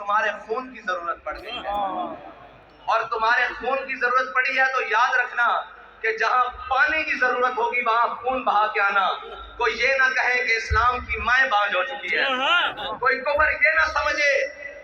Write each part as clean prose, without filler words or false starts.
تمہارے خون کی ضرورت پڑ گئی ہے، اور تمہارے خون کی ضرورت پڑی ہے تو یاد رکھنا کہ جہاں پانی کی ضرورت ہوگی وہاں خون بہا کے آنا۔ کوئی یہ نہ کہے کہ اسلام کی مائیں بانجھ ہو چکی ہے، کوئی کفر یہ نہ سمجھے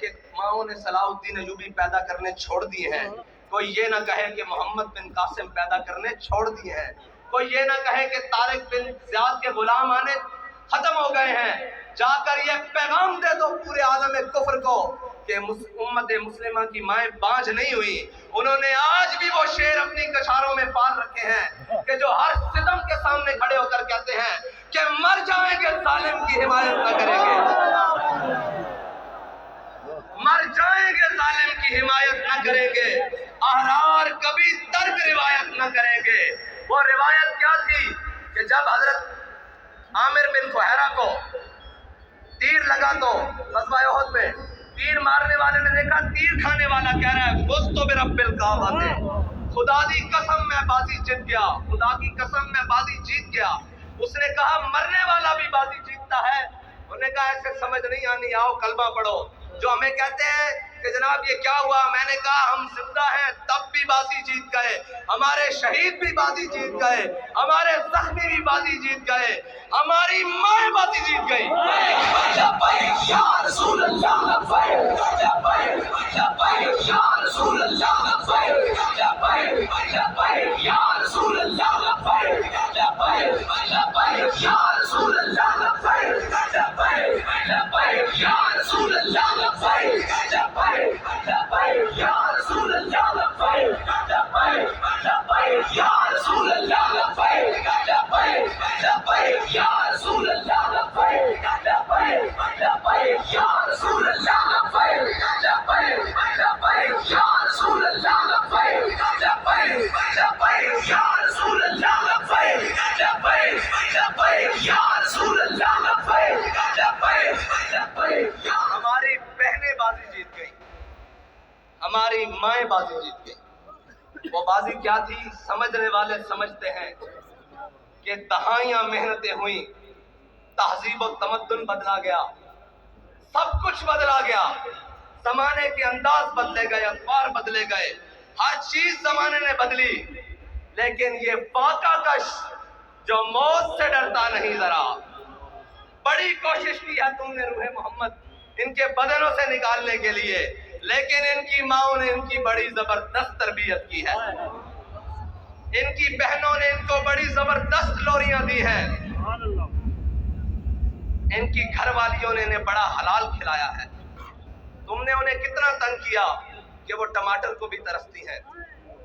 کہ ماؤں نے صلاح الدین ایوبی پیدا کرنے چھوڑ دیے ہیں، کوئی یہ نہ کہے کہ محمد بن قاسم پیدا کرنے چھوڑ دیے ہیں، کوئی یہ نہ کہے کہ طارق بن زیاد کے غلام آنے ختم ہو گئے ہیں۔ جا کر یہ پیغام دے دو پورے عالم کفر کو کہ امت مسلمہ کی مائیں بانجھ نہیں ہوئی۔ انہوں نے آج بھی وہ شعر اپنی کچھاروں میں پال رکھے ہیں کہ جو ہر ستم کے سامنے کھڑے ہو کر کہتے ہیں کہ مر جائیں گے ظالم کی حمایت نہ کریں گے، مر جائیں گے ظالم کی حمایت نہ کریں گے، احرار کبھی ترک روایت نہ کریں گے۔ وہ روایت کیا تھی کہ جب حضرت عامر بن فہیرہ کو تیر لگا تو غزوہ احد میں تیر مارنے والے نے دیکھا تیر کھانے والا کہہ رہا ہے فزت برب الکعبہ، خدا دی قسم میں بازی جیت گیا، خدا کی قسم میں بازی جیت گیا۔ اس نے کہا مرنے والا بھی بازی جیتتا ہے؟ انہوں نے کہا ایسے سمجھ نہیں آنی، آؤ کلمہ پڑھو۔ جو ہمیں کہتے ہیں کہ جناب یہ کیا ہوا، میں نے کہا ہم زندہ ہیں تب بھی بازی جیت گئے، ہمارے شہید بھی بازی جیت گئے، ہمارے زخمی بھی بازی جیت گئے، ہماری مائیں بازی جیت گئی۔ یا رسول اللہ یا رسول اللہ یا رسول اللہ یا رسول اللہ یا رسول اللہ یا رسول اللہ یا رسول اللہ یا رسول اللہ یا رسول اللہ یا رسول اللہ یا رسول اللہ یا رسول اللہ۔ ہماری بہنیں بازی جیت گئی، ہماری مائیں بازی جیت گئی۔ وہ بازی کیا تھی سمجھنے والے سمجھتے ہیں کہ دہائیاں محنتیں ہوئیں، تہذیب و تمدن بدلا گیا، سب کچھ بدلا گیا، زمانے کے انداز بدلے گئے، اخبار بدلے گئے، ہر چیز زمانے نے بدلی، لیکن یہ فاقہ کش جو موت سے ڈرتا نہیں ذرا، بڑی کوشش کی ہے تم نے روح محمد ان کے بدنوں سے نکالنے کے لیے، لیکن ان کی ماؤں نے ان کی بڑی زبردست تربیت کی ہے، ان کی بہنوں نے ان کو بڑی زبردست لوریاں دی ہیں، ان کی گھر والیوں نے انہیں بڑا حلال کھلایا ہے۔ تم نے انہیں کتنا تنگ کیا کہ وہ ٹماٹر کو بھی ترستی ہیں،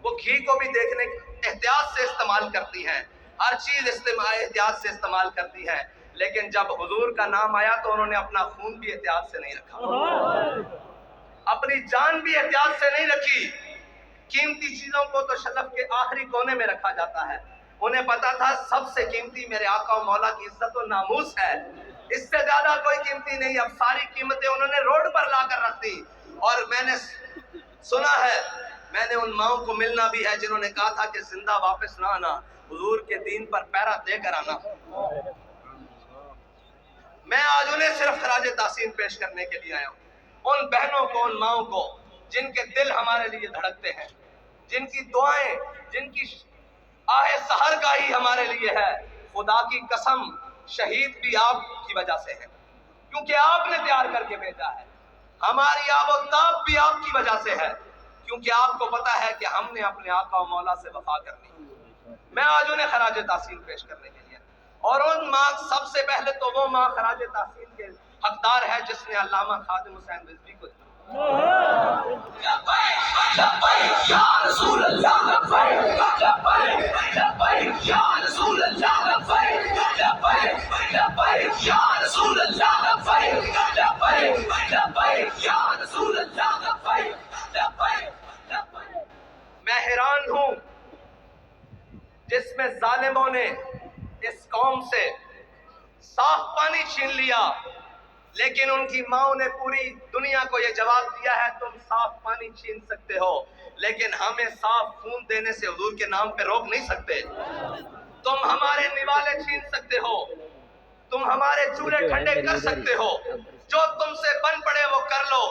وہ گھی کو بھی دیکھنے احتیاط سے استعمال کرتی ہیں، ہر چیز احتیاط سے استعمال کرتی ہیں، لیکن جب حضور کا نام آیا تو انہوں نے اپنا خون بھی احتیاط سے نہیں رکھا، اپنی جان بھی احتیاط سے نہیں رکھی۔ قیمتی چیزوں کو تو شلف کے آخری کونے میں رکھا جاتا ہے، انہیں پتا تھا سب سے قیمتی میرے آقا و مولا کی عزت و ناموس ہے، اس سے زیادہ کوئی قیمتی نہیں۔ اب ساری قیمتیں انہوں نے روڈ پر لا کر رکھ دی، اور میں نے سنا ہے، میں نے ان ماؤں کو ملنا بھی ہے جنہوں نے کہا تھا کہ زندہ واپس نہ آنا، حضور کے دین پر پیرا دے کر آنا۔ میں آج انہیں صرف خراج تحسین پیش کرنے کے لیے آیا ہوں، ان بہنوں کو، ان ماؤں کو جن کے دل ہمارے لیے دھڑکتے ہیں، جن کی دعائیں، جن کی آہ سحرگاہی ہمارے لیے ہے۔ خدا کی قسم شہید بھی آپ کی وجہ سے ہے، کیونکہ آپ نے تیار کر کے بھیجا ہے، ہماری آب و تاب بھی آپ کی وجہ سے ہے، کیونکہ آپ کو پتا ہے کہ ہم نے اپنے آقا و مولا سے وفا کرنی۔ میں آج انہیں خراج تحسین پیش کرنے کے لیے، اور ان ماں سب سے پہلے تو وہ ماں خراج تحسین کے حقدار ہے جس نے علامہ خادم حسین رضوی کو یا رسول اللہ یا رسول اللہ یا رسول اللہ یا رسول اللہ۔ میں حیران ہوں جس میں ظالموں نے اس قوم سے صاف پانی چھین لیا، لیکن ان کی ماؤں نے پوری دنیا کو یہ جواب دیا ہے تم صاف پانی چھین سکتے ہو، لیکن ہمیں صاف خون دینے سے حضور کے نام پہ روک نہیں سکتے۔ تم ہمارے نوالے چھین سکتے ہو، تم ہمارے چولہے ٹھنڈے کر سکتے ہو، جو تم سے بن پڑے وہ کر لو،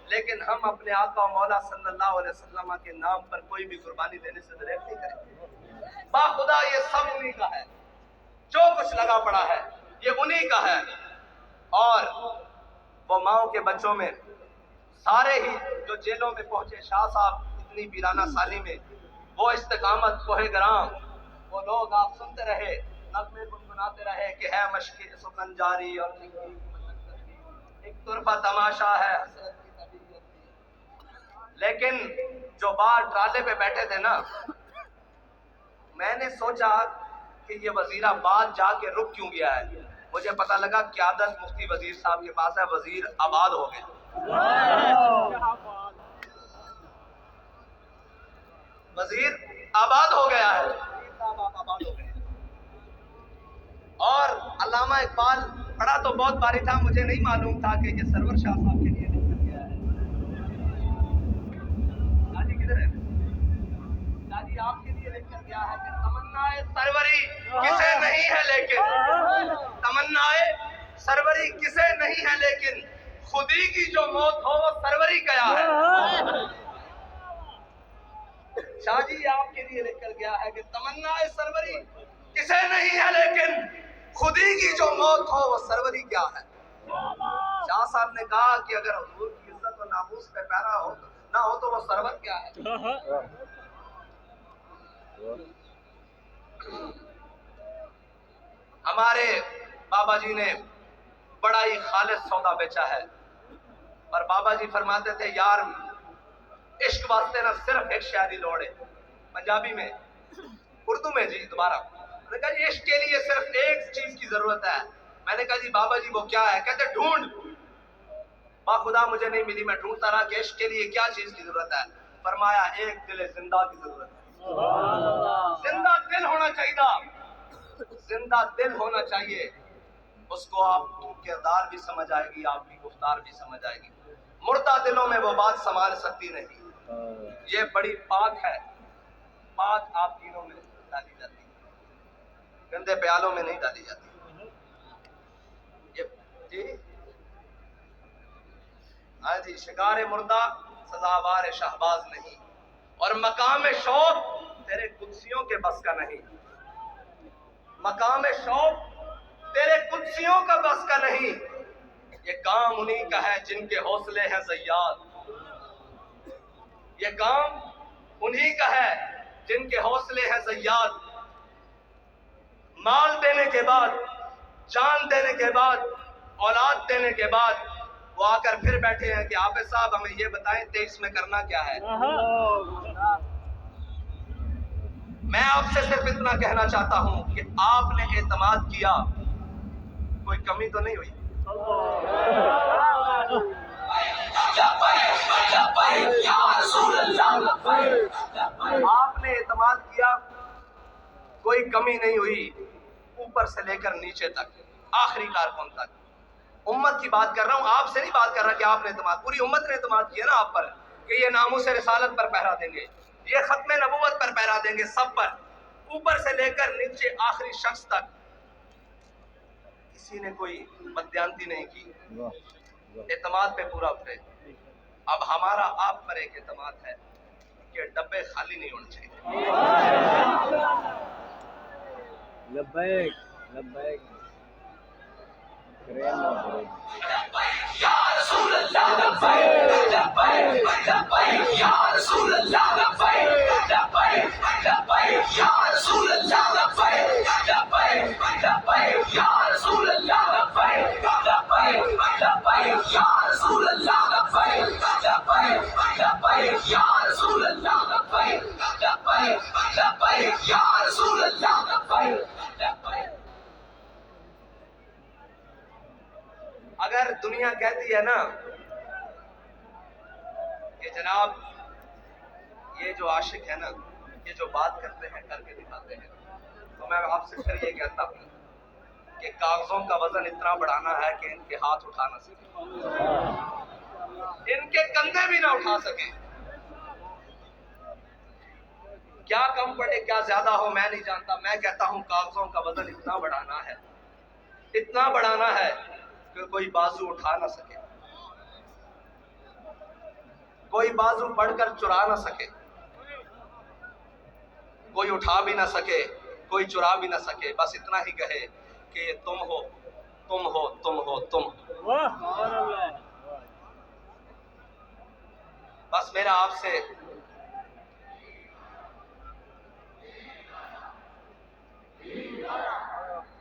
لیکن ہم اپنے آقا و مولا صلی اللہ علیہ وسلم کے نام پر کوئی بھی قربانی دینے سے دریغ نہیں کریں. باخدا یہ سب انہی کا ہے، جو کچھ لگا پڑا ہے یہ انہی کا ہے. اور وہ ماؤں کے بچوں میں سارے ہی جو جیلوں میں پہنچے شاہ صاحب اتنی ویرانہ سالی میں، وہ استقامت کوہ گرام، وہ لوگ آپ سنتے رہے، نغمے گنگناتے رہے کہ ہے مشق سخن جاری اور ایک طرفہ تماشا ہے حسرت کی طبیعت کی. لیکن جو بار ٹرالے پہ بیٹھے تھے نا، میں نے سوچا کہ یہ وزیر آباد جا کے رک کیوں گیا ہے. مجھے پتہ لگا قیادت مفتی وزیر صاحب کے پاس ہے، وزیر آباد ہو گئے. وزیر آباد ہو گیا ہے، آباد ہو گئے. اور علامہ اقبال پڑھا تو بہت باری تھا، مجھے نہیں معلوم تھا کہ یہ سرور شاہ صاحب کے لیے لکھ کر گیا ہے. دادی کدھر ہے؟ دادی آپ کے لیے لکھ کر گیا ہے کہ تمنا سروری کسے نہیں ہے لیکن، تمنا سروری کسے نہیں ہے لیکن، خودی کی جو موت ہو وہ سروری کیا ہے. شاہ جی آپ کے لیے لکھ کر گیا ہے کہ تمنا سروری کسے نہیں ہے لیکن، خودی کی جو موت ہو وہ سروری کیا ہے. شاہ صاحب نے کہا کہ اگر حضور کی عزت و ناموس پہ پیرا ہو نہ ہو تو وہ سرور کیا ہے. ہمارے بابا جی نے بڑا ہی خالص سودا بیچا ہے، اور بابا جی فرماتے تھے یار عشق واسطے نہ صرف ایک شاعری لوڑے. پنجابی میں، اردو میں جی دوبارہ. میں نے کہا جی عشق کے لیے صرف ایک چیز کی ضرورت ہے. میں نے کہا جی بابا جی وہ کیا ہے؟ کہتے ڈھونڈ. باخدا مجھے نہیں ملی، میں ڈھونڈتا رہا کہ عشق کے لیے کیا چیز کی ضرورت ہے. فرمایا ایک دل زندہ کی ضرورت ہے. زندہ دل ہونا چاہیے، زندہ دل ہونا چاہیے. اس کو آپ کی کردار بھی سمجھ آئے گی، آپ کی گفتار بھی سمجھ آئے گی. مردہ دلوں میں وہ بات سنبھال سکتی نہیں. یہ بڑی پاک ہے، پاک آپ دینوں میں ڈالی جاتی ہے، گندے پیالوں میں نہیں ڈالی جاتی. جی ہاں جی، شکار مردہ سزاوار شہباز نہیں، اور مقام شوق تیرے قدسیوں کے بس کا نہیں. مقام شوق تیرے قدسیوں کا بس کا نہیں. یہ کام انہی کا ہے جن کے حوصلے ہیں زیاد. یہ کام انہی کا ہے جن کے حوصلے ہیں زیاد. مال دینے کے بعد، جان دینے کے بعد، اولاد دینے کے بعد وہ آ کر پھر بیٹھے ہیں کہ حافظ صاحب ہمیں یہ بتائیں 23 میں کرنا کیا ہے. میں آپ سے صرف اتنا کہنا چاہتا ہوں کہ آپ نے اعتماد کیا، کوئی کمی تو نہیں ہوئی. آپ نے اعتماد کیا، کوئی کمی نہیں ہوئی، اوپر سے لے کر نیچے تک، آخری کارکن تک. امت کی بات کر رہا ہوں، آپ سے نہیں بات کر رہا کہ آپ نے اعتماد، پوری امت نے اعتماد کیا نا آپ پر کہ یہ ناموس رسالت پر پہرا دیں گے، یہ ختم نبوت پر پہرا دیں گے، سب پر، اوپر سے لے کر نیچے آخری شخص تک. کسی نے کوئی بددیانتی نہیں کی، اعتماد پہ پورا اترے. اب ہمارا آپ پر ایک اعتماد ہے کہ ڈبے خالی نہیں ہونے چاہیے. لبیک لبیک یا رسول اللہ لبیک لبیک لبیک یا رسول اللہ لبیک لبیک لبیک یا رسول اللہ لبیک لبیک لبیک یا رسول اللہ لبیک لبیک لبیک یا رسول اللہ لبیک لبیک لبیک یا رسول اللہ لبیک لبیک لبیک یا رسول اللہ لبیک لبیک. اگر دنیا کہتی ہے نا کہ جناب یہ جو عاشق ہے نا، یہ جو بات کرتے ہیں کر کے دکھاتے ہیں، تو میں آپ سے پھر یہ کہتا ہوں کہ کاغذوں کا وزن اتنا بڑھانا ہے کہ ان کے ہاتھ اٹھا نہ سکیں، ان کے کندھے بھی نہ اٹھا سکیں. کیا کم پڑے کیا زیادہ ہو میں نہیں جانتا، میں کہتا ہوں کاغذوں کا وزن اتنا بڑھانا ہے، اتنا بڑھانا ہے کہ کوئی بازو اٹھا نہ سکے. کوئی بازو پڑھ کر چرا نہ سکے، کوئی اٹھا بھی نہ سکے، کوئی چرا بھی نہ سکے، بس اتنا ہی کہے کہ تم ہو تم ہو تم ہو تم ہو۔ بس میرا آپ سے